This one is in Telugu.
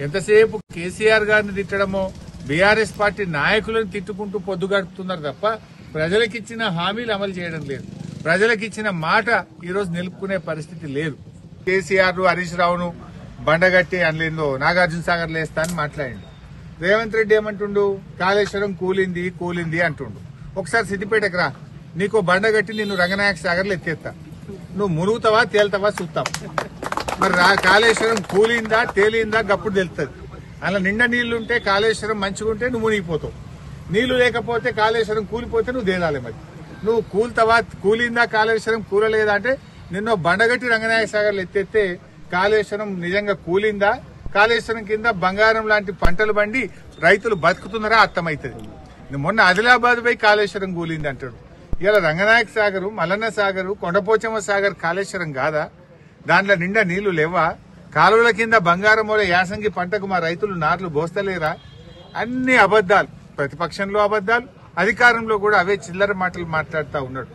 ఎంతసేపు కేసీఆర్ గారిని తిట్టడమో బీఆర్ఎస్ పార్టీ నాయకులను తిట్టుకుంటూ పొద్దు గడుపుతున్నారు తప్ప ప్రజలకిచ్చిన హామీలు అమలు చేయడం లేదు. ప్రజలకిచ్చిన మాట ఈరోజు నిలుపుకునే పరిస్థితి లేదు. కేసీఆర్ హరీష్ రావును బండగట్టి అనలేందో నాగార్జున సాగర్ లేస్తా అని మాట్లాడిండు. రేవంత్ రెడ్డి ఏమంటుండు, కాళేశ్వరం కూలింది అంటుండు. ఒకసారి సిద్దిపేటకు రా, నీకు బండగట్టి నిన్ను రంగనాయక సాగర్లో ఎత్తేస్తా, నువ్వు మునుగుతావా తేల్తావా చూస్తావు. మరి కాళేశ్వరం కూలిందా తేలిందా గప్పుడు తెలుస్తుంది. అలా నిండా నీళ్లుంటే కాళేశ్వరం మంచిగా ఉంటే నువ్వు మునిగిపోతావు, నీళ్లు లేకపోతే కాళేశ్వరం కూలిపోతే నువ్వు తేలాలి. మరి నువ్వు కూలిందా కాళేశ్వరం కూలలేదా అంటే నిన్ను బండగట్టి రంగనాయక సాగర్లు ఎత్తేస్తే కాళేశ్వరం నిజంగా కూలిందా, కాళేశ్వరం కింద బంగారం లాంటి పంటలు పండి రైతులు బతుకుతున్నారా అర్థమవుతుంది. మొన్న ఆదిలాబాద్ పోయి కాళేశ్వరం కూలింది అంటాడు. ఇలా రంగనాయక సాగరు, మల్లన్న సాగరు, కొండపోచమ్మ సాగర్ కాళేశ్వరం కాదా? దాంట్లో నిండా నీళ్లు లేవా? కాలువల కింద బంగారం యాసంగి పంటకు మా రైతులు నార్లు బోస్తలేరా? అన్ని అబద్దాలు. ప్రతిపక్షంలో అబద్దాలు, అధికారంలో కూడా అవే చిల్లర మాటలు మాట్లాడుతూ ఉన్నాడు.